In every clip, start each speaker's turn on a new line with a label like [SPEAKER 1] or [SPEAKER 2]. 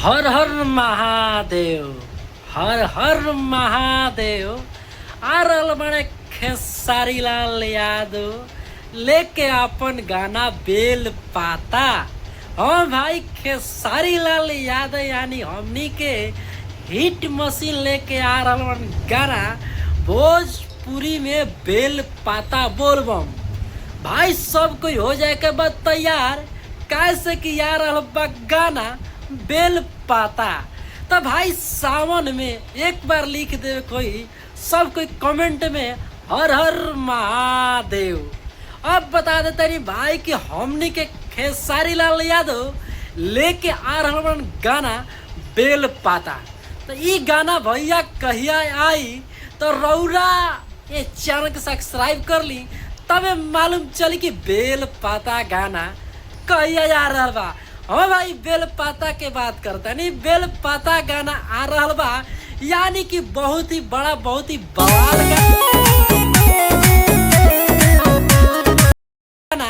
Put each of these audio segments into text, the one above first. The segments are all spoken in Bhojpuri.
[SPEAKER 1] हर हर महादेव, हर हर महादेव। आ रहल बड़े खेसारी लाल यादव लेके अपन गाना बेल पाता। हाँ भाई, खेसारी लाल यादव यानी हमनी के हिट मशीन लेके आ रहल गाना भोजपुरी में बेल पाता बोलबम। भाई सब कोई हो जाए के बाद तैयार, कैसे कि यार गाना बेल पाता। तो भाई सावन में एक बार लिख दे कोई, सब कोई कमेंट में हर हर महादेव। अब बता दे तेरी भाई कि हमनी के खेसारी लाल यादव लेके आ रहा गाना बेल पाता। तो ये गाना भैया कहिया आई तो रौरा ये चैनल के सब्सक्राइब कर ली, तबे मालूम चली कि बेल पाता गाना कहिया जा रहा बा। हाँ भाई, बेल पाता के बात करता नहीं, बेल पाता गाना आ रहा बा, यानी कि बहुत ही बड़ा, बहुत ही बवाल गाना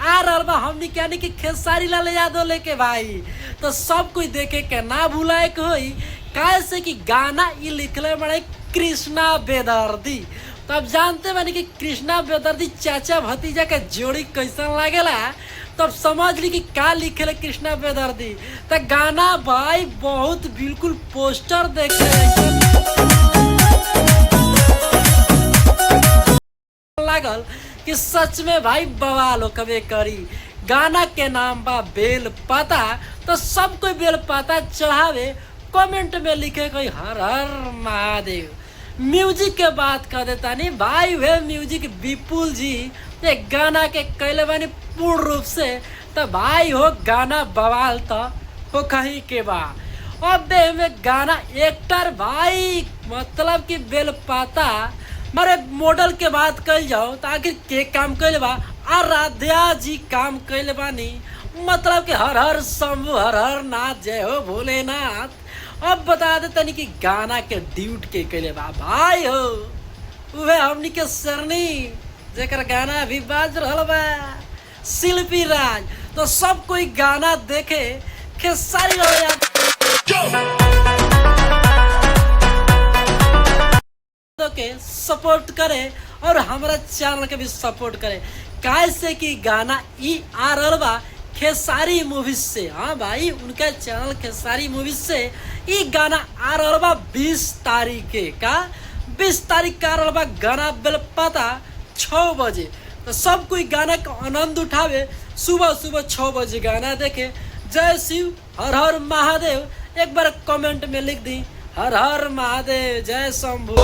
[SPEAKER 1] आ रहा बा। हमनी यानी कि खेसारी लाल यादव लेके भाई, तो सब कोई देखे के ना भूलाए के होई, कैसे कि गाना ये लिखले बड़े कृष्णा बेदर्दी। तो अब जानते बानी कि कृष्णा बेदर्दी चाचा भतीजा के जोड़ी कैसन लागेला, तब समझ ली कि का लिखे कृष्णा बेदर्दी। तो गाना भाई बहुत बिल्कुल पोस्टर देखे लागल कि सच में भाई बवाल हो कबे करी। गाना के नाम बा बेल पाता, तो सब कोई बेल पाता चढ़ावे, कमेंट में लिखे कोई हर हर महादेव। म्यूजिक के बात कर देता नहीं भाई, वे म्यूजिक विपुल जी ये गाना के कैले बानी पूर्ण रूप से। तो भाई हो गाना बवाल तो हो कहीं के बा। अब में गाना एक्टर भाई मतलब कि बेल पाता मारे मॉडल के बात कल जाओ तो आखिर के काम कैल बा, आराध्या जी काम कैले बानी, मतलब कि हर हर शंभु हर हर नाथ जय हो भोलेनाथ। अब बता दे तनी कि गाना के ड्यूट के कैले बा भाई हो वे हमनी के सरनी जेकर गाना भी बाज रहल बा शिल्पी राज। तो सब कोई गाना देखे खेसारी लाल यादव के सपोर्ट करे और हमारा चैनल के भी सपोर्ट करे, कैसे कि गाना ई आ रहल बा खेसारी मूवी से। हाँ भाई, उनका चैनल खेसारी मूवी से ये गाना आ रहा बा 20 तारीख के का 20 तारीख का आ रहा बा गाना बेल पाता 6 बजे। तो सब कोई गाना का आनंद उठावे, सुबह सुबह 6 बजे गाना देखे। जय शिव हर हर महादेव एक बार कमेंट में लिख दी, हर हर महादेव जय शंभू।